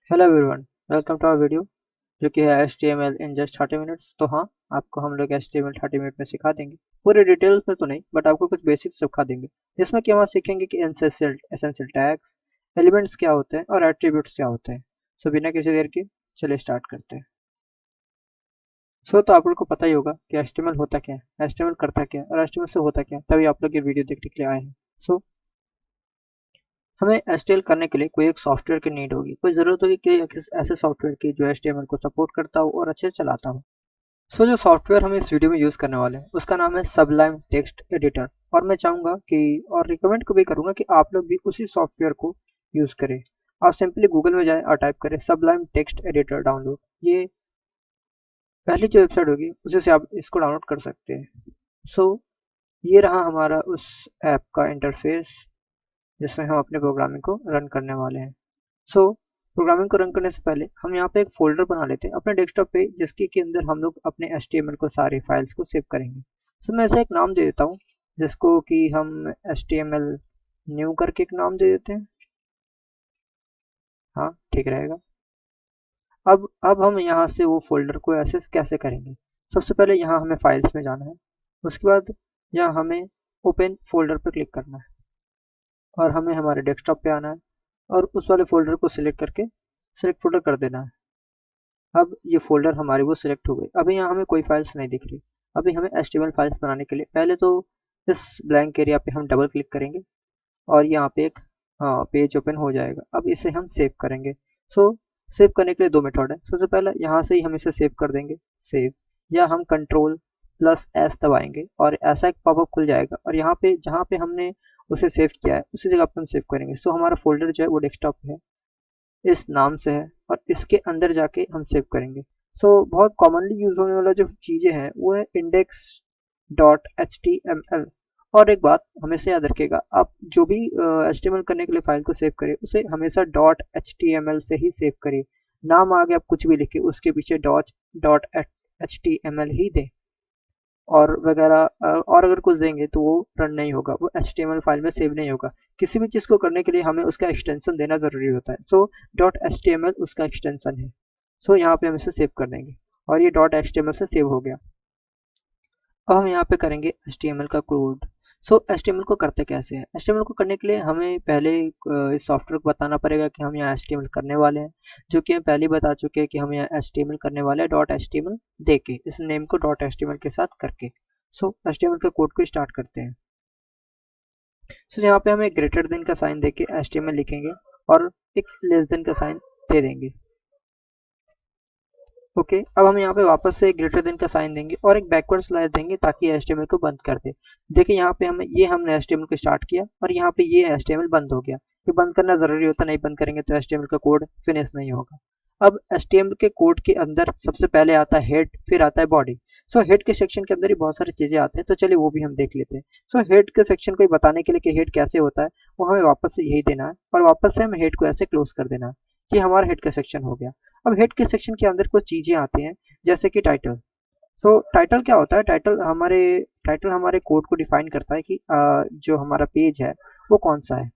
Hello everyone, welcome to our video जो कि है HTML इन जस्ट 30 मिनट्स। तो हाँ, आपको हम लोग HTML 30 मिनट में सिखा देंगे। पूरे डिटेल्स में तो नहीं, बट आपको कुछ बेसिक्स सिखा देंगे, जिसमें कि हम आज सीखेंगे कि एसेंशियल टैग्स, एलिमेंट्स क्या होते हैं और एट्रीब्यूट्स क्या होते हैं। सो बिना किसी देर के चलिए स्टार्ट करते हैं। तो आप लोग को पता ही होगा कि HTML होता क्या है, HTML करता क्या है और HTML से होता क्या है, तभी आप लोग ये वीडियो देखने के लिए आए हैं। सो हमें एचटीएमएल करने के लिए कोई एक सॉफ्टवेयर की नीड होगी, कोई ज़रूरत होगी कि ऐसे सॉफ्टवेयर की जो एचटीएमएल को सपोर्ट करता हो और अच्छे से चलाता हो। जो सॉफ्टवेयर हम इस वीडियो में यूज़ करने वाले हैं उसका नाम है सबलाइम टेक्स्ट एडिटर। और मैं चाहूँगा कि और रिकमेंड को भी करूँगा कि आप लोग भी उसी सॉफ्टवेयर को यूज़ करें। आप सिंपली गूगल में जाएं और टाइप करें सबलाइम टेक्स्ट एडिटर डाउनलोड। ये पहली जो वेबसाइट होगी उसी से आप इसको डाउनलोड कर सकते हैं। सो ये रहा हमारा उस ऐप का इंटरफेस जिसमें हम अपने प्रोग्रामिंग को रन करने वाले हैं। प्रोग्रामिंग को रन करने से पहले हम यहाँ पे एक फ़ोल्डर बना लेते हैं अपने डेस्कटॉप पे, जिसके के अंदर हम लोग अपने HTML को सारे फाइल्स को सेव करेंगे। मैं इसे एक नाम दे देता हूँ, जिसको कि हम HTML न्यू करके एक नाम दे देते हैं। हाँ, ठीक रहेगा। अब हम यहाँ से वो फ़ोल्डर को एक्सेस कैसे करेंगे? सबसे पहले यहाँ हमें फाइल्स में जाना है। उसके बाद यहाँ हमें ओपन फ़ोल्डर पर क्लिक करना है और हमें हमारे डेस्कटॉप पे आना है और उस वाले फ़ोल्डर को सिलेक्ट करके सिलेक्ट फ़ोल्डर कर देना है। अब ये फ़ोल्डर हमारी वो सिलेक्ट हो गई। अभी यहाँ हमें कोई फाइल्स नहीं दिख रही। अभी हमें HTML फाइल्स बनाने के लिए पहले तो इस ब्लैंक एरिया पे हम डबल क्लिक करेंगे और यहाँ पे एक पेज ओपन हो जाएगा। अब इसे हम सेव करेंगे। सेव करने के लिए दो मेथड है। सबसे पहले यहाँ से ही हम इसे सेव कर देंगे, सेव, या हम कंट्रोल प्लस एस दबाएंगे और ऐसा एक पॉपअप खुल जाएगा और यहाँ पे जहाँ पे हमने उसे सेव किया है उसी जगह पे हम सेव करेंगे। हमारा फोल्डर जो है वो डेस्कटॉप पे है, इस नाम से है और इसके अंदर जाके हम सेव करेंगे। बहुत कॉमनली यूज होने वाला जो चीजें हैं वो है index dot H T M L. और एक बात हमेशा याद रखिएगा, आप जो भी एच टी एम एल करने के लिए फाइल को सेव करें उसे हमेशा dot H T M L से ही सेव करें। नाम आगे आप कुछ भी लिखे उसके पीछे dot H T M L ही दें और वगैरह। और अगर कुछ देंगे तो वो रन नहीं होगा, वो HTML फाइल में सेव नहीं होगा। किसी भी चीज़ को करने के लिए हमें उसका एक्सटेंशन देना ज़रूरी होता है। Dot H T M L उसका एक्सटेंशन है। यहाँ पे हम इसे सेव कर देंगे और ये dot H T M L से सेव हो गया। अब हम यहाँ पे करेंगे HTML का कोड। HTML को करते कैसे हैं? HTML को करने के लिए हमें पहले इस सॉफ्टवेयर को बताना पड़ेगा कि हम यहाँ HTML करने वाले हैं, जो कि हम पहले ही बता चुके हैं कि हम यहाँ HTML करने वाले हैं डॉट HTML दे के, इस नेम को डॉट HTML के साथ करके। HTML के कोड को स्टार्ट करते हैं। यहाँ पे हम एक ग्रेटर देन का साइन देके HTML लिखेंगे और एक लेस देन का साइन दे देंगे। ओके, अब हम यहाँ पे वापस से ग्रेटर देन का साइन देंगे और एक बैकवर्ड स्लैश देंगे ताकि HTML को बंद कर दे। देखिए यहाँ पे हमने HTML को स्टार्ट किया और यहाँ पे ये HTML बंद हो गया। ये बंद करना जरूरी होता है, नहीं बंद करेंगे तो HTML का कोड फिनिश नहीं होगा। अब HTML के कोड के अंदर सबसे पहले आता है हेड, फिर आता है बॉडी। हेड के सेक्शन के अंदर ही बहुत सारी चीजें आते हैं, तो चलिए वो भी हम देख लेते हैं। हेड के सेक्शन को बताने के लिए कि हेड कैसे होता है, वो हमें वापस से यही देना है और वापस से हमें हेड को ऐसे क्लोज कर देना है। ये हमारा हेड का सेक्शन हो गया। अब हेड के सेक्शन के अंदर कुछ चीजें आती हैं, जैसे कि टाइटल। टाइटल क्या होता है? टाइटल हमारे कोड को डिफाइन करता है कि जो हमारा पेज है वो कौन सा है।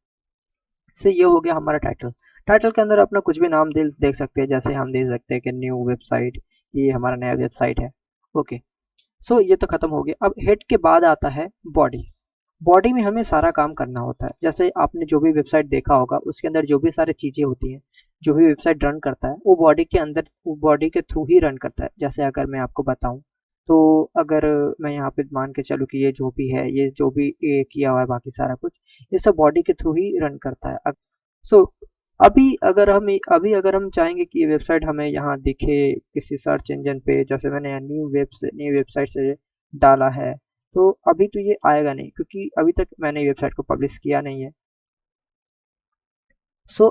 ये हो गया हमारा टाइटल। टाइटल के अंदर अपना कुछ भी नाम देख सकते हैं, जैसे हम दे सकते हैं कि न्यू वेबसाइट, ये हमारा नया वेबसाइट है। ओके, ये तो खत्म हो गया। अब हेड के बाद आता है बॉडी। बॉडी में हमें सारा काम करना होता है। जैसे आपने जो भी वेबसाइट देखा होगा उसके अंदर जो भी सारी चीजें होती हैं, जो भी वेबसाइट रन करता है वो बॉडी के अंदर, वो बॉडी के थ्रू ही रन करता है। जैसे अगर मैं आपको बताऊं, तो अगर मैं यहाँ पे मान के चलूँ कि ये जो भी है, ये जो भी ये किया हुआ है बाकी सारा कुछ, ये सब बॉडी के थ्रू ही रन करता है। सो अभी अगर हम चाहेंगे कि ये वेबसाइट हमें यहाँ दिखे किसी सर्च इंजन पे, जैसे मैंने यहाँ न्यू वेबसाइट से डाला है, तो अभी तो ये आएगा नहीं क्योंकि अभी तक मैंने वेबसाइट को पब्लिश किया नहीं है।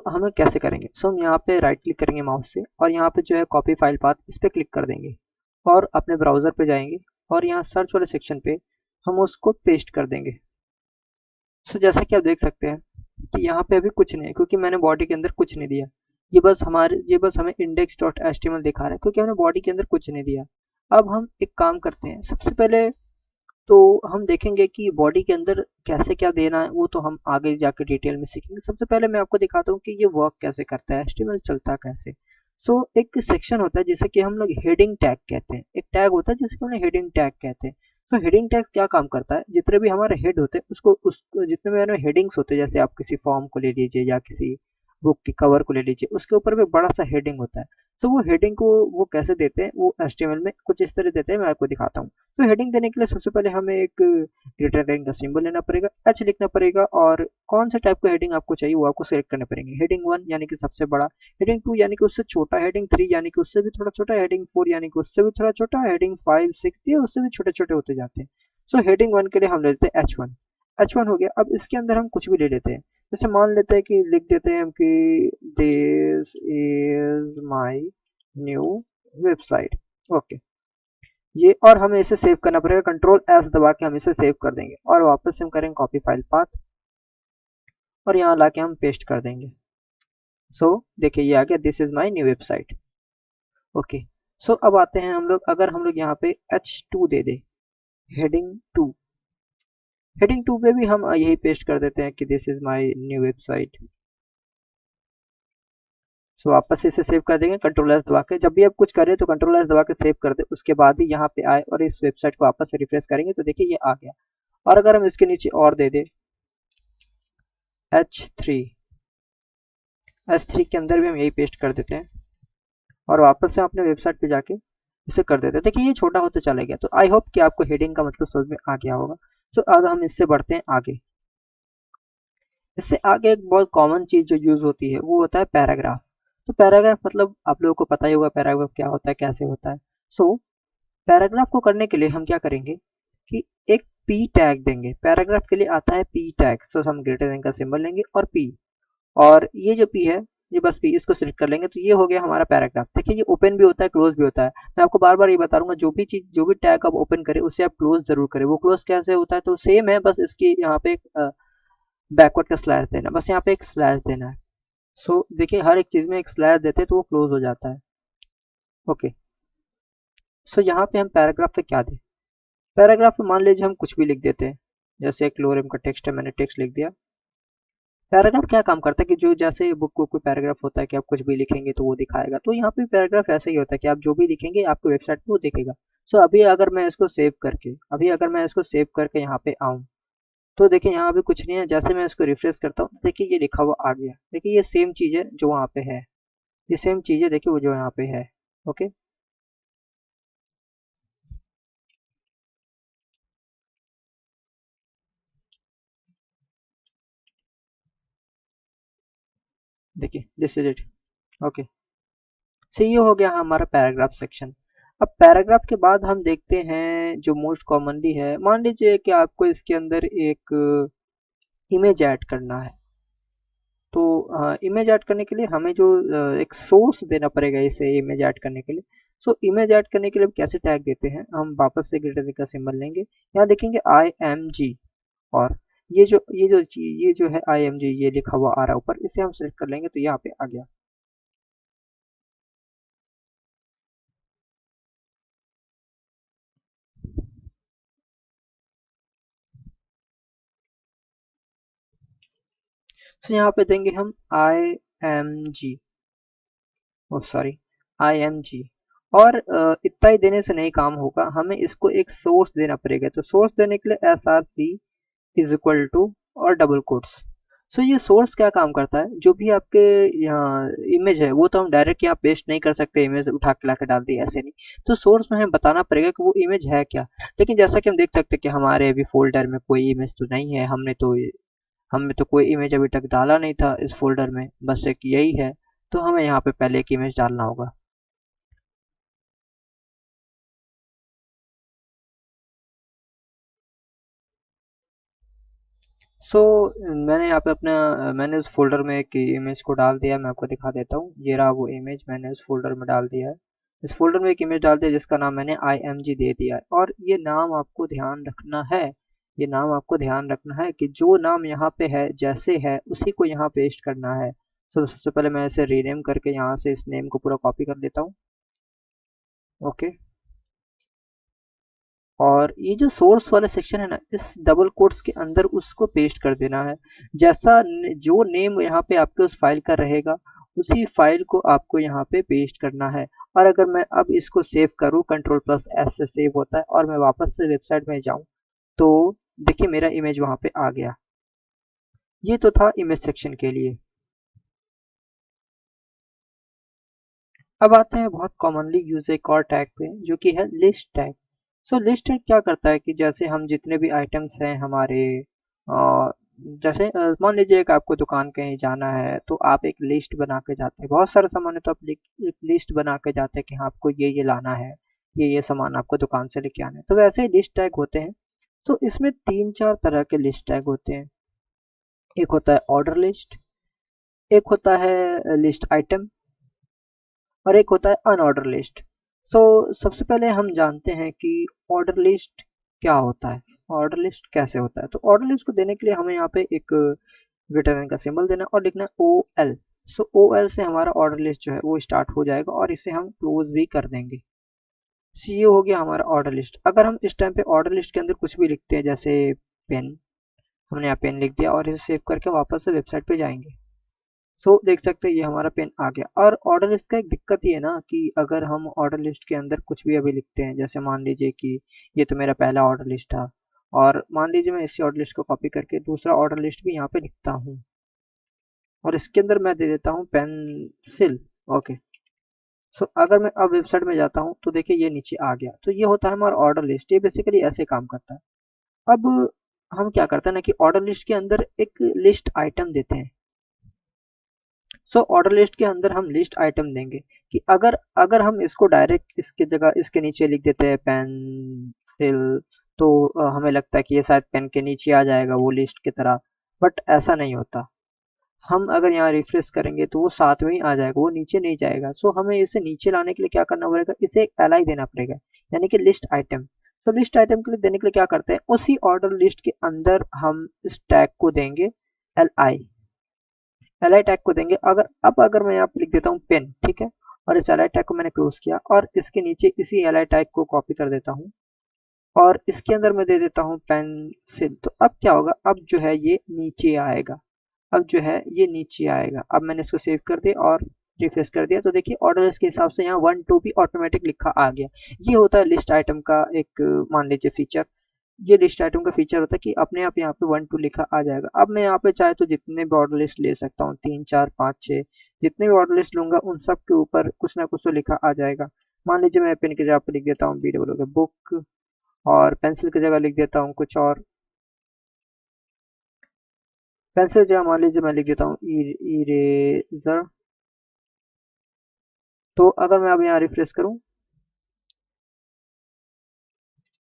हमें कैसे करेंगे? हम यहाँ पे राइट क्लिक करेंगे माउस से और यहाँ पे जो है कॉपी फाइल पाथ, इस पे क्लिक कर देंगे और अपने ब्राउजर पे जाएंगे और यहाँ सर्च वाले सेक्शन पे हम उसको पेस्ट कर देंगे। जैसा कि आप देख सकते हैं कि यहाँ पे अभी कुछ नहीं है क्योंकि मैंने बॉडी के अंदर कुछ नहीं दिया। ये बस हमें index dot H T M L दिखा रहा है क्योंकि हमने बॉडी के अंदर कुछ नहीं दिया। अब हम एक काम करते हैं, सबसे पहले तो हम देखेंगे कि बॉडी के अंदर कैसे क्या देना है, वो तो हम आगे जाके डिटेल में सीखेंगे। सबसे पहले मैं आपको दिखाता हूँ कि ये वर्क कैसे करता है, एचटीएमएल चलता कैसे। एक सेक्शन होता है जिसे कि हम लोग हेडिंग टैग कहते हैं, एक टैग होता है जिसे कि हम हेडिंग टैग कहते हैं। तो हेडिंग टैग क्या काम करता है, जितने भी हमारे हेड होते हैं उसको जितने भी हमारे हेडिंग्स होते हैं, जैसे आप किसी फॉर्म को ले लीजिए या किसी बुक की कवर को ले लीजिए, उसके ऊपर भी बड़ा सा हेडिंग होता है। तो वो हेडिंग को वो कैसे देते हैं, वो एचटीएमएल में कुछ इस तरह देते हैं, मैं आपको दिखाता हूँ। तो हेडिंग देने के लिए सबसे पहले हमें एक ग्रेटर देन का सिंबल लेना पड़ेगा, एच लिखना पड़ेगा, और कौन से टाइप का हेडिंग आपको चाहिए वो आपको सिलेक्ट करने पड़ेंगे। हेडिंग 1 यानी कि सबसे बड़ा, हेडिंग 2 यानी कि उससे छोटा, हेडिंग 3 यानी कि उससे भी थोड़ा छोटा, हेडिंग 4 यानी कि उससे भी थोड़ा छोटा, हेडिंग 5 6 ये उससे भी छोटे छोटे होते जाते हैं। हेडिंग 1 के लिए हम लेते हैं H1। H1 हो गया। अब इसके अंदर हम कुछ भी ले लेते हैं, जैसे मान लेते हैं कि लिख देते हैं हम कि this is my new website. Okay, ये और हमें इसे सेव करना पड़ेगा, कंट्रोल एस दबा के हम इसे सेव कर देंगे और वापस से हम करेंगे कॉपी फाइल पाथ और यहाँ लाके हम पेस्ट कर देंगे। देखिए ये आ गया, this is my new website. Okay, अब आते हैं हम लोग, अगर हम लोग यहाँ पे H2 दे दे, हेडिंग 2, हेडिंग 2 पे भी हम यही पेस्ट कर देते हैं कि this is my new website. वापस से इसे सेव कर देंगे कंट्रोल एस दबा के। जब भी आप कुछ करें तो कंट्रोल एस दबा के सेव कर दे, उसके बाद ही यहाँ पे आए और इस वेबसाइट को वापस से रिफ्रेश करेंगे तो देखिए ये आ गया। और अगर हम इसके नीचे और दे दे H3, H3 के अंदर भी हम यही पेस्ट कर देते हैं और वापस से अपने वेबसाइट पे जाके इसे कर देते हैं। देखिए ये छोटा होते चला गया। तो आई होप कि आपको हेडिंग का मतलब समझ में आ गया होगा। अब हम इससे बढ़ते हैं आगे। इससे आगे एक बहुत कॉमन चीज जो यूज होती है वो होता है पैराग्राफ। तो पैराग्राफ मतलब आप लोगों को पता ही होगा पैराग्राफ क्या होता है, कैसे होता है। सो पैराग्राफ को करने के लिए हम क्या करेंगे कि एक पी टैग देंगे। पैराग्राफ के लिए आता है पी टैग। हम ग्रेटर देन का सिंबल लेंगे और पी, और ये जो पी है ये बस पी, इसको सिलेक्ट कर लेंगे तो ये हो गया हमारा पैराग्राफ। देखिए ये ओपन भी होता है, क्लोज भी होता है। मैं आपको बार बार ये बताऊंगा, जो भी चीज, जो भी टैग आप ओपन करें उससे आप क्लोज जरूर करें। वो क्लोज कैसे होता है तो सेम है, बस इसकी यहाँ पे बैकवर्ड का स्लैश देना, बस यहाँ पे एक स्लैश देना है। देखिए हर एक चीज में एक स्लैश देते हैं तो वो क्लोज हो जाता है। ओके, यहाँ पे हम पैराग्राफ पे क्या दें, पैराग्राफ में मान लीजिए हम कुछ भी लिख देते हैं, जैसे क्लोरम का टेक्स्ट है, मैंने टेक्स्ट लिख दिया। पैराग्राफ क्या काम करता है कि जो जैसे बुक को कोई पैराग्राफ होता है कि आप कुछ भी लिखेंगे तो वो दिखाएगा, तो यहाँ पे पैराग्राफ ऐसा ही होता है कि आप जो भी लिखेंगे आपको वेबसाइट पे वो दिखेगा। अभी अगर मैं इसको सेव करके यहाँ पे आऊँ तो देखिए यहाँ पे कुछ नहीं है। जैसे मैं इसको रिफ्रेश करता हूँ देखिए ये लिखा हुआ आ गया। देखिए ये सेम चीज है जो वहाँ पे है, ये सेम चीज है देखिए वो जो यहाँ पे है। ओके, देखिए दिस इज इट। ओके, ये हो गया हमारा पैराग्राफ सेक्शन। अब पैराग्राफ के बाद हम देखते हैं जो मोस्ट कॉमनली है, मान लीजिए कि आपको इसके अंदर एक इमेज ऐड करना है। तो इमेज ऐड करने के लिए हमें जो एक सोर्स देना पड़ेगा इसे इमेज ऐड करने के लिए। इमेज ऐड करने के लिए हम कैसे टैग देते हैं, हम वापस से ग्रेटर देन का सिंबल लेंगे, यहाँ देखेंगे IMG, और ये जो है IMG ये लिखा हुआ आ रहा है ऊपर, इसे हम सेलेक्ट कर लेंगे तो यहाँ पे आ गया। यहाँ पे देंगे हम IMG, ओ सॉरी IMG। और इतना ही देने से नहीं काम होगा, हमें इसको एक सोर्स देना पड़ेगा। तो सोर्स देने के लिए SRC इज इक्वल टू और डबल कोट्स। ये सोर्स क्या काम करता है, जो भी आपके यहाँ इमेज है वो तो हम डायरेक्ट यहाँ पेस्ट नहीं कर सकते, इमेज उठा के ला के डाल दी ऐसे नहीं। तो सोर्स में हमें बताना पड़ेगा कि वो इमेज है क्या। लेकिन जैसा कि हम देख सकते हैं कि हमारे अभी फोल्डर में कोई इमेज तो नहीं है, हमने तो कोई इमेज अभी तक डाला नहीं था इस फोल्डर में, बस एक यही है। तो हमें यहाँ पे पहले एक इमेज डालना होगा। मैंने यहाँ पे मैंने उस फोल्डर में एक इमेज को डाल दिया। मैं आपको दिखा देता हूँ, ये रहा वो इमेज, मैंने उस फोल्डर में डाल दिया है। इस फोल्डर में एक इमेज डाल दिया जिसका नाम मैंने IMG दे दिया है। और ये नाम आपको ध्यान रखना है, ये नाम आपको ध्यान रखना है कि जो नाम यहाँ पे है जैसे है उसी को यहाँ पेस्ट करना है। सबसे पहले मैं इसे रीनेम करके यहाँ से इस नेम को पूरा कॉपी कर लेता हूँ। ओके, और ये जो सोर्स वाला सेक्शन है ना, इस डबल कोट्स के अंदर उसको पेस्ट कर देना है। जैसा जो नेम यहाँ पे आपके उस फाइल का रहेगा, उसी फाइल को आपको यहाँ पे पेस्ट करना है। और अगर मैं अब इसको सेव करूँ, कंट्रोल प्लस एस से सेव होता है, और मैं वापस से वेबसाइट में जाऊँ, तो देखिए मेरा इमेज वहाँ पे आ गया। ये तो था इमेज सेक्शन के लिए। अब आते हैं बहुत कॉमनली यूज एक और टैग पे, जो कि है लिस्ट टैग। सो लिस्ट टैग क्या करता है कि जैसे हम जितने भी आइटम्स हैं हमारे, जैसे मान लीजिए कि आपको दुकान कहीं जाना है, तो आप एक लिस्ट बना के जाते हैं। बहुत सारे सामान है तो आप एक लिस्ट बना के जाते हैं कि हाँ आपको ये लाना है, ये सामान आपको दुकान से लेके आना है। तो वैसे ही लिस्ट टैग होते हैं। तो इसमें तीन चार तरह के लिस्ट टैग होते हैं। एक होता है ऑर्डर लिस्ट, एक होता है लिस्ट आइटम, और एक होता है अनऑर्डर लिस्ट। तो सबसे पहले हम जानते हैं कि ऑर्डर लिस्ट क्या होता है, ऑर्डर लिस्ट कैसे होता है। तो ऑर्डर लिस्ट को देने के लिए हमें यहाँ पे एक ग्रेटर देन का सिंबल देना है और लिखना है ओ एल। सो ओ एल से हमारा ऑर्डर लिस्ट जो है वो स्टार्ट हो जाएगा, और इसे हम क्लोज भी कर देंगे। सी ये हो गया हमारा ऑर्डर लिस्ट। अगर हम इस टाइम पे ऑर्डर लिस्ट के अंदर कुछ भी लिखते हैं, जैसे पेन, हमने यहाँ पेन लिख दिया और इसे सेव करके वापस से वेबसाइट पे जाएंगे, सो देख सकते हैं ये हमारा पेन आ गया। और ऑर्डर लिस्ट का एक दिक्कत ये है ना कि अगर हम ऑर्डर लिस्ट के अंदर कुछ भी अभी लिखते हैं, जैसे मान लीजिए कि ये तो मेरा पहला ऑर्डर लिस्ट था, और मान लीजिए मैं इसी ऑर्डर लिस्ट को कॉपी करके दूसरा ऑर्डर लिस्ट भी यहाँ पे लिखता हूँ, और इसके अंदर मैं दे देता हूँ पेंसिल। ओके। सो अगर मैं अब वेबसाइट में जाता हूँ तो देखिए ये नीचे आ गया। तो ये होता है हमारा ऑर्डर लिस्ट। ये बेसिकली ऐसे काम करता है। अब हम क्या करते हैं ना कि ऑर्डर लिस्ट के अंदर एक लिस्ट आइटम देते हैं। सो ऑर्डर लिस्ट के अंदर हम लिस्ट आइटम देंगे कि अगर अगर हम इसको डायरेक्ट इसके जगह इसके नीचे लिख देते हैं पेंसिल, तो हमें लगता है कि ये शायद पेन के नीचे आ जाएगा वो लिस्ट की तरह, बट ऐसा नहीं होता। हम अगर यहाँ रिफ्रेश करेंगे तो वो साथ में ही आ जाएगा, वो नीचे नहीं जाएगा। सो हमें इसे नीचे लाने के लिए क्या करना पड़ेगा, इसे एक एल आई देना पड़ेगा, यानी कि लिस्ट आइटम। तो लिस्ट आइटम के लिए देने के लिए क्या करते हैं, उसी ऑर्डर लिस्ट के अंदर हम इस टैग को देंगे एल आई, एल टैग को देंगे। अगर मैं यहाँ पे लिख देता हूँ पेन, ठीक है, और इस एल टैग को मैंने क्लोज किया और इसके नीचे इसी एल टैग को कॉपी कर देता हूँ, और इसके अंदर मैं दे देता हूँ पेंसिल। तो अब क्या होगा, अब जो है ये नीचे आएगा, अब जो है ये नीचे आएगा। अब मैंने इसको सेव कर दिया और रिफ्रेश कर दिया, तो देखिए ऑर्डर लिस्ट के हिसाब से यहाँ 1 2 भी ऑटोमेटिक लिखा आ गया। ये होता है लिस्ट आइटम का एक मान लीजिए फीचर। ये लिस्ट आइटम का फीचर होता है कि अपने आप यहाँ पे 1 2 लिखा आ जाएगा। अब मैं यहाँ पे चाहे तो जितने भी ऑर्डर लिस्ट ले सकता हूँ, 3 4 5 6, जितने भी ऑर्डर लिस्ट लूंगा उन सब के ऊपर कुछ ना कुछ तो लिखा आ जाएगा। मान लीजिए मैं पेन की जगह पे लिख देता हूँ बी डब्ल्यू बुक, और पेंसिल की जगह लिख देता हूँ कुछ और। पेंसिल जगह मान लीजिए मैं लिख देता हूँ इरेजर। तो अगर मैं अब यहाँ रिफ्रेश करूँ,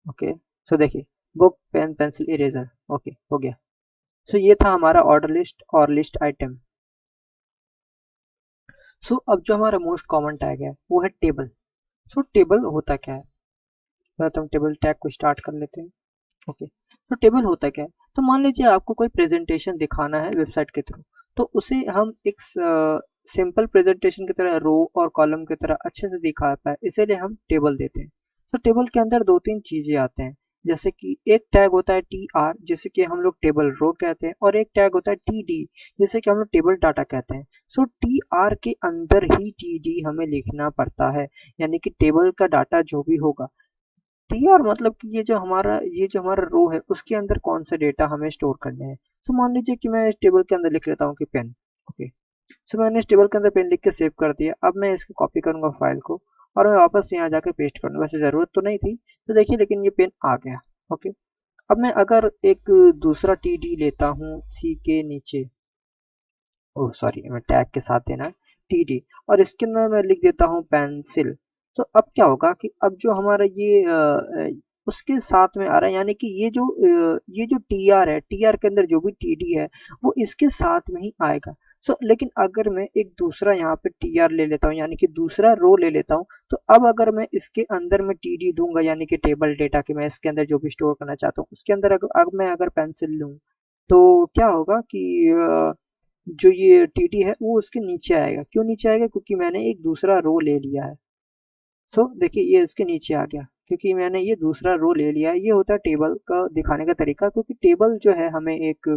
ओके, सो देखिए book pen pencil eraser, okay हो गया। सो ये था हमारा ऑर्डर लिस्ट और लिस्ट आइटम। सो अब जो हमारा मोस्ट कॉमन टैग है वो है टेबल। सो टेबल होता क्या है, पहले तो हम टेबल टैग को स्टार्ट कर लेते हैं। ओके, तो टेबल होता क्या है। तो मान लीजिए आपको कोई प्रेजेंटेशन दिखाना है वेबसाइट के थ्रू, तो उसे हम एक सिंपल प्रेजेंटेशन की तरह रो और कॉलम की तरह अच्छे से दिखा पाए, इसीलिए हम टेबल देते हैं। तो टेबल के अंदर दो तीन चीजें आते हैं, जैसे कि एक टैग होता है टी आर, जिसे कि हम लोग टेबल रो कहते हैं, और एक टैग होता है टी डी, जिसे कि हम लोग टेबल डाटा कहते हैं। सो टी आर के अंदर ही टी डी हमें लिखना पड़ता है, यानी कि टेबल का डाटा जो भी होगा। टीआर मतलब कि ये जो हमारा रो है उसके अंदर कौन सा डेटा हमें स्टोर करने हैं। सो मान लीजिए कि मैं इस टेबल के अंदर लिख लेता हूँ कि पेन। ओके, सो मैंने इस टेबल के अंदर पेन लिख के सेव कर दिया। अब मैं इसको कॉपी करूंगा फाइल को, और मैं वापस यहाँ जाके पेस्ट करूंगा। वैसे जरूरत तो नहीं थी, तो देखिए लेकिन ये पेन आ गया। ओके, अब मैं अगर एक दूसरा टी डी लेता हूँ सी के नीचे, ओह सॉरी मैं टैग के साथ देना है टी डी, और इसके अंदर मैं लिख देता हूँ पेंसिल। तो अब क्या होगा कि अब जो हमारा ये उसके साथ में आ रहा है, यानी कि ये जो टी आर है, टी आर के अंदर जो भी टी डी है वो इसके साथ में ही आएगा। सो लेकिन अगर मैं एक दूसरा यहाँ पे टी आर ले लेता हूँ, यानी कि दूसरा रो ले लेता हूँ, तो अब अगर मैं इसके अंदर में टी डी दूंगा, यानी कि टेबल डेटा कि मैं इसके अंदर जो भी स्टोर करना चाहता हूँ उसके अंदर अब मैं अगर पेंसिल लूँ, तो क्या होगा कि जो ये टीटी है वो उसके नीचे आएगा। क्यों नीचे आएगा, क्योंकि मैंने एक दूसरा रो ले लिया है। सो देखिए ये इसके नीचे आ गया। क्योंकि मैंने ये दूसरा रो ले लिया है। ये होता है टेबल का दिखाने का तरीका, क्योंकि टेबल जो है हमें एक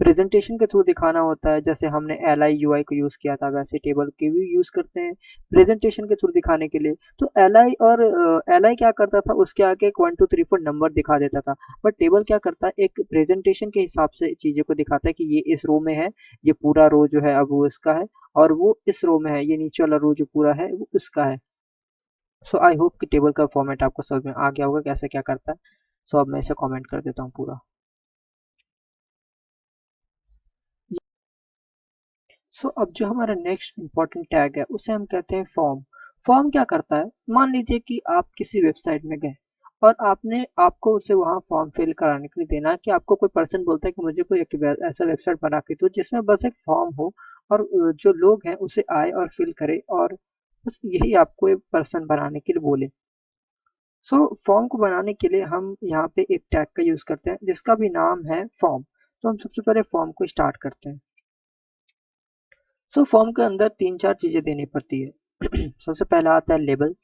प्रेजेंटेशन के थ्रू दिखाना होता है। जैसे हमने एल आई यू आई को यूज़ किया था, वैसे टेबल के भी यूज़ करते हैं प्रेजेंटेशन के थ्रू दिखाने के लिए। तो एल आई और एल आई क्या करता था, उसके आगे एक 1 2 3 4 नंबर दिखा देता था। बट टेबल क्या करता है, एक प्रेजेंटेशन के हिसाब से चीज़ों को दिखाता है कि ये इस रो में है, ये पूरा रो जो है अब वो इसका है, और वो इस रो में है, ये नीचे वाला रो जो पूरा है वो इसका है। सो आई होप कि टेबल का फॉर्मेट आपको समझ में आ गया होगा कैसे क्या करता है। सो अब मैं इसे कमेंट कर देता हूँ पूरा। सो अब जो हमारा नेक्स्ट इम्पोर्टेंट टैग है उसे हम कहते हैं फॉर्म। फॉर्म क्या करता है, मान लीजिए कि आप किसी वेबसाइट में गए और आपने आपको उसे वहाँ फॉर्म फिल कराने के लिए देना है, कि आपको कोई पर्सन बोलता है कि मुझे कोई एक ऐसा वेबसाइट बना के दो जिसमें बस एक फॉर्म हो, और जो लोग हैं उसे आए और फिल करे, और बस यही आपको एक पर्सन बनाने के लिए बोले। सो फॉर्म को बनाने के लिए हम यहाँ पे एक टैग का यूज करते हैं जिसका भी नाम है फॉर्म। तो हम सबसे पहले फॉर्म को स्टार्ट करते हैं। सो फॉर्म के अंदर 3 4 चीजें देनी पड़ती है। सबसे पहला आता है लेबल।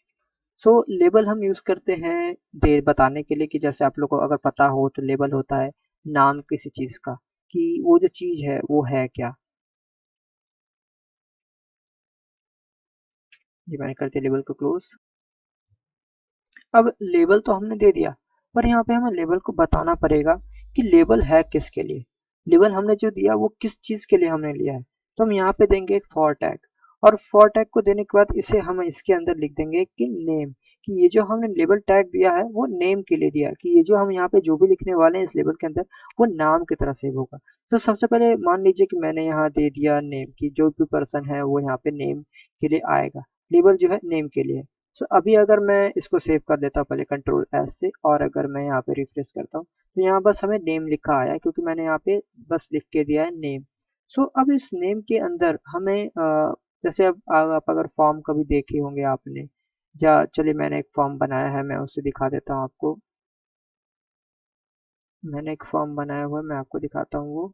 सो लेबल हम यूज करते हैं दे बताने के लिए, कि जैसे आप लोग को अगर पता हो तो लेबल होता है नाम किसी चीज का, कि वो जो चीज है वो है क्या। ये मैंने कर दिया लेबल को क्लोज। अब लेबल तो हमने दे दिया, पर यहाँ पे हमें लेबल को बताना पड़ेगा कि लेबल है किसके लिए। लेबल हमने जो दिया वो किस चीज के लिए हमने लिया है। तो हम यहाँ पे देंगे एक फॉर टैग, और फॉर टैग को देने के बाद इसे हम इसके अंदर लिख देंगे कि नेम, कि ये जो हमने लेबल टैग दिया है वो नेम के लिए दिया है, कि ये जो हम यहाँ पे जो भी लिखने वाले हैं इस लेबल के अंदर वो नाम की तरह सेव होगा। तो सबसे पहले मान लीजिए कि मैंने यहाँ दे दिया नेम, कि जो भी पर्सन है वो यहाँ पे नेम के लिए आएगा। लेबल जो है नेम के लिए। सो अभी अगर मैं इसको सेव कर देता हूँ पहले कंट्रोल एस से, और अगर मैं यहाँ पे रिफ्रेश करता हूँ तो यहाँ बस हमें नेम लिखा आया है, क्योंकि मैंने यहाँ पे बस लिख के दिया है नेम। सो अब इस नेम के अंदर हमें जैसे अब आप अगर फॉर्म कभी देखे होंगे आपने, या चलिए मैंने एक फॉर्म बनाया है, मैं उसे दिखा देता हूँ आपको। मैंने एक फॉर्म बनाया हुआ है, मैं आपको दिखाता हूँ वो।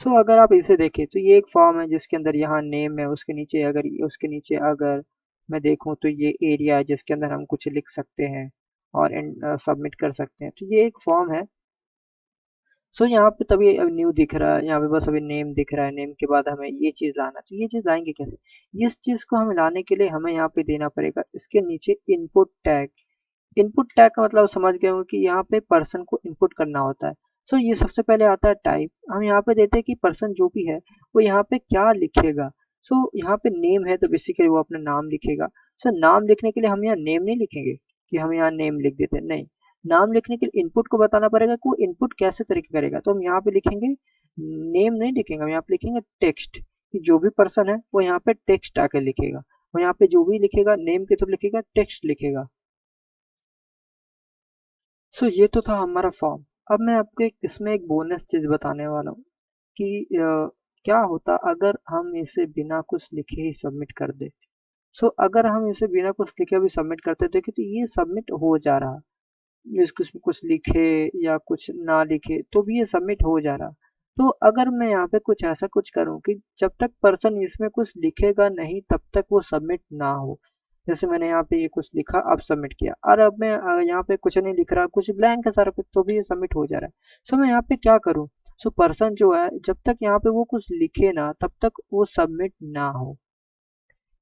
सो अगर आप इसे देखें तो ये एक फॉर्म है जिसके अंदर यहाँ नेम है, उसके नीचे अगर मैं देखूं तो ये एरिया है जिसके अंदर हम कुछ लिख सकते हैं और सबमिट कर सकते हैं। तो ये एक फॉर्म है। सो यहाँ पे तभी अब न्यू दिख रहा है, यहाँ पे बस अभी नेम दिख रहा है, नेम के बाद हमें ये चीज़ लाना है। तो ये चीज़ लाएंगे कैसे, इस चीज़ को हमें लाने के लिए हमें यहाँ पे देना पड़ेगा इसके नीचे इनपुट टैग। इनपुट टैग का मतलब समझ गए हो कि यहाँ पे पर्सन को इनपुट करना होता है। सो ये सबसे पहले आता है टाइप। हम यहाँ पे देते हैं कि पर्सन जो भी है वो यहाँ पे क्या लिखेगा। सो यहाँ पे नेम है तो बेसिकली वो अपना नाम लिखेगा। सो नाम लिखने के लिए हम यहाँ नेम नहीं लिखेंगे कि हम यहाँ नेम लिख देते हैं, नहीं। नाम लिखने के लिए इनपुट को बताना पड़ेगा कि वो इनपुट कैसे तरीके करेगा। तो हम यहाँ पे लिखेंगे, नेम नहीं लिखेंगे, हम यहाँ पे लिखेंगे टेक्स्ट, कि जो भी पर्सन है वो यहाँ पे टेक्स्ट आके लिखेगा। वो यहाँ पे जो भी लिखेगा नेम के थ्रू लिखेगा, टेक्स्ट लिखेगा। सो ये तो था हमारा फॉर्म। अब मैं आपको इसमें एक बोनस चीज बताने वाला हूँ कि क्या होता अगर हम इसे बिना कुछ लिखे ही सबमिट कर दे। सो अगर हम इसे बिना कुछ लिखे भी सबमिट करते देखिए तो ये सबमिट हो जा रहा, इसमें कुछ लिखे या कुछ ना लिखे तो भी ये सबमिट हो जा रहा। तो अगर मैं यहाँ पे कुछ ऐसा कुछ करूँ कि जब तक पर्सन इसमें कुछ लिखेगा नहीं तब तक वो सबमिट ना हो। जैसे मैंने यहाँ पे ये कुछ लिखा, अब सबमिट किया, और अब मैं यहाँ पे कुछ नहीं लिख रहा, कुछ ब्लैंक है सारा कुछ, तो भी ये सबमिट हो जा रहा है। सो मैं यहाँ पे क्या करूँ, सो पर्सन जो है जब तक यहाँ पे वो कुछ लिखे ना तब तक वो सबमिट ना हो।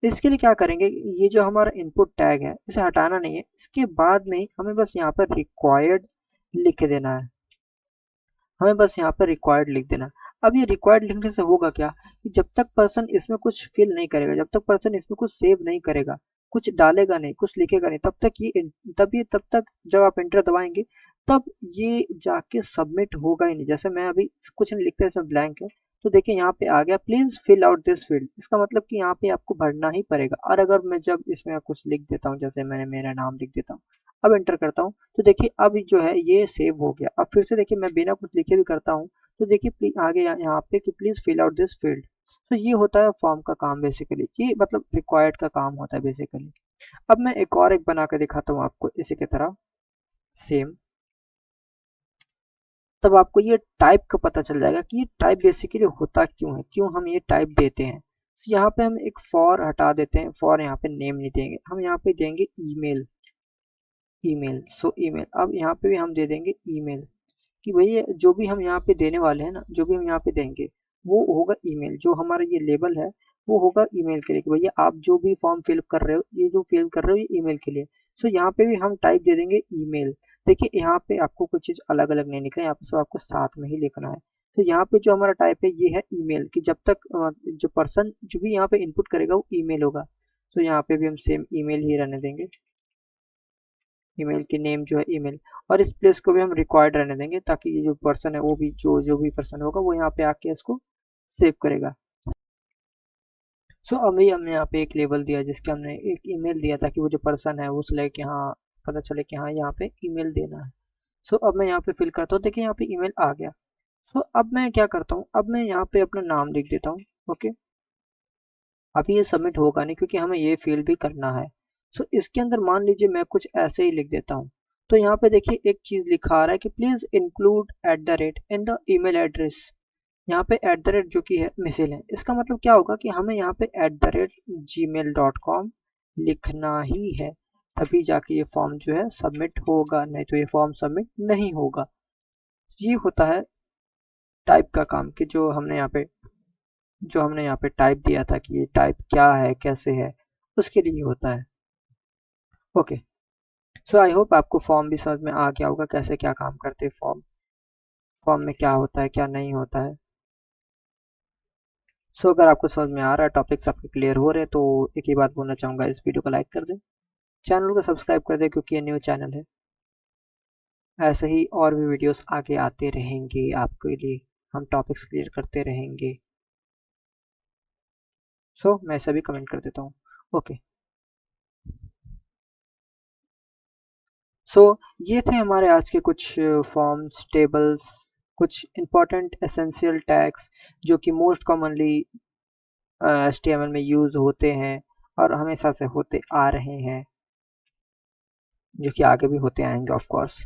इसके लिए क्या करेंगे, ये जो हमारा इनपुट टैग है इसे हटाना नहीं है, इसके बाद में हमें बस यहाँ पर रिक्वायर्ड लिख देना है। हमें बस यहाँ पर रिक्वायर्ड लिख देना। अब ये रिक्वायर्ड लिखने से होगा क्या, कि जब तक पर्सन इसमें कुछ फिल नहीं करेगा, जब तक पर्सन इसमें कुछ सेव नहीं करेगा, कुछ डालेगा नहीं, कुछ लिखेगा नहीं, तब तक जब आप एंटर दबाएंगे तब ये जाके सबमिट होगा ही नहीं। जैसे मैं अभी कुछ नहीं लिखता, इसमें ब्लैंक है, तो देखिए यहाँ पे आ गया please fill out this field. इसका मतलब कि यहाँ पे आपको भरना ही पड़ेगा। और अगर मैं जब इसमें कुछ लिख देता हूँ, जैसे मैंने मेरा नाम लिख देता हूँ, अब एंटर करता हूँ, तो देखिए अब जो है ये सेव हो गया। अब फिर से देखिए मैं बिना कुछ लिखे भी करता हूँ तो देखिए आगे यहाँ पे कि please fill out this field. तो ये होता है फॉर्म का काम बेसिकली, ये मतलब रिक्वायर्ड का काम होता है बेसिकली। अब मैं एक बना के दिखाता हूँ आपको इसी की तरह सेम। तब आपको ये टाइप का पता चल जाएगा कि ये टाइप बेसिकली होता क्यों है, क्यों हम ये टाइप देते हैं। तो यहाँ पे हम एक फॉर हटा देते हैं, फॉर यहाँ पे नेम नहीं देंगे, हम यहाँ पे देंगे ईमेल। ईमेल सो ईमेल, अब यहाँ पे भी हम दे देंगे ईमेल कि भैया जो भी हम यहाँ पे देने वाले हैं ना, जो भी हम यहाँ पे देंगे वो होगा ईमेल। जो हमारा ये लेबल है वो होगा ईमेल के लिए कि भैया आप जो भी फॉर्म फिल कर रहे हो, ये जो फिल कर रहे हो ये ईमेल के लिए। सो यहाँ पे भी हम टाइप दे देंगे ईमेल। देखिए यहाँ पे आपको कुछ चीज अलग अलग नहीं लिखना है, यहाँ पे सब आपको साथ में ही लिखना है। तो यहाँ पे जो हमारा टाइप है ये है ईमेल, कि जब तक जो पर्सन जो भी यहाँ पे इनपुट करेगा वो ईमेल होगा। तो यहाँ पे भी हम सेम ईमेल ही रहने देंगे, ईमेल की नेम जो है ईमेल। और इस प्लेस को भी हम रिक्वायर्ड रहने देंगे ताकि ये जो पर्सन है वो भी जो जो भी पर्सन होगा वो यहाँ पे आके इसको सेव करेगा। सो अभी हमने यहाँ पे एक लेबल दिया जिसके हमने एक ईमेल दिया ताकि वो जो पर्सन है वो उसे कि हाँ पता चले कि हाँ यहाँ पे ईमेल देना है। सो अब मैं यहाँ पे फिल करता हूँ, देखिए यहाँ पे ईमेल आ गया। सो अब मैं क्या करता हूँ, अब मैं यहाँ पे अपना नाम लिख देता हूँ। ओके, अभी ये सबमिट होगा नहीं क्योंकि हमें ये फिल भी करना है। सो इसके अंदर मान लीजिए मैं कुछ ऐसे ही लिख देता हूँ। तो यहाँ पे देखिए एक चीज लिखा आ रहा है कि please include at the rate in the email address. यहाँ पे एट द रेट जो कि है मिसिल है, इसका मतलब क्या होगा कि हमें यहाँ पे @gmail.com लिखना ही है, तभी जाके ये फॉर्म जो है सबमिट होगा, नहीं तो ये फॉर्म सबमिट नहीं होगा। ये होता है टाइप का काम कि जो हमने यहाँ पे टाइप दिया था कि ये टाइप क्या है कैसे है, उसके लिए होता है। ओके, सो आई होप आपको फॉर्म भी समझ में आ गया होगा कैसे क्या काम करते हैं फॉर्म, फॉर्म में क्या होता है क्या नहीं होता है। सो अगर आपको समझ में आ रहा है, टॉपिक्स आपके क्लियर हो रहे हैं, तो एक ही बात बोलना चाहूँगा, इस वीडियो को लाइक कर दें, चैनल को सब्सक्राइब कर दें क्योंकि ये न्यू चैनल है। ऐसे ही और भी वीडियोस आगे आते रहेंगे आपके लिए, हम टॉपिक्स क्लियर करते रहेंगे। सो मैं सभी कमेंट कर देता हूँ। ओके, सो ये थे हमारे आज के कुछ फॉर्म्स, टेबल्स, कुछ इंपॉर्टेंट एसेंशियल टैग्स जो कि मोस्ट कॉमनली HTML में यूज होते हैं और हमेशा से होते आ रहे हैं, जो कि आगे भी होते आएंगे ऑफ कोर्स।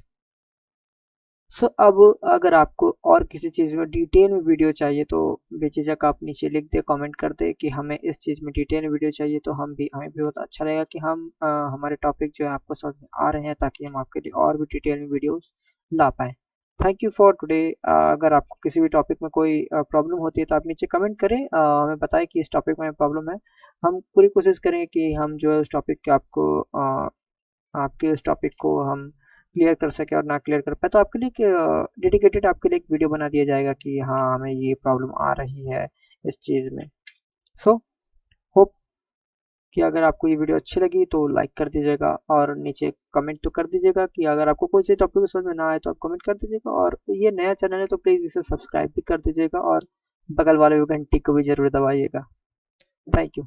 सो अब अगर आपको और किसी चीज़ में डिटेल में वीडियो चाहिए तो बेझिझक आप नीचे लिख दे, कमेंट कर दे कि हमें इस चीज़ में डिटेल में वीडियो चाहिए, तो हमें भी बहुत अच्छा लगेगा कि हमारे टॉपिक जो है आपको समझ में आ रहे हैं ताकि हम आपके लिए और भी डिटेल में वीडियोस ला पाएँ। Thank you for today. अगर आपको किसी भी टॉपिक में कोई प्रॉब्लम होती है तो आप नीचे कमेंट करें, हमें बताएं कि इस टॉपिक में प्रॉब्लम है। हम पूरी कोशिश करेंगे कि हम जो है उस टॉपिक के आपके उस टॉपिक को हम क्लियर कर सके, और ना क्लियर कर पाए तो आपके लिए डेडिकेटेड आपके लिए एक वीडियो बना दिया जाएगा कि हाँ हमें ये प्रॉब्लम आ रही है इस चीज़ में। सो होप कि अगर आपको ये वीडियो अच्छी लगी तो लाइक कर दीजिएगा और नीचे कमेंट तो कर दीजिएगा कि अगर आपको कोई से टॉपिक समझ में ना आए तो आप कमेंट कर दीजिएगा, और ये नया चैनल है तो प्लीज़ इसे सब्सक्राइब भी कर दीजिएगा और बगल वाले घंटी को भी जरूर दबाइएगा। Thank you.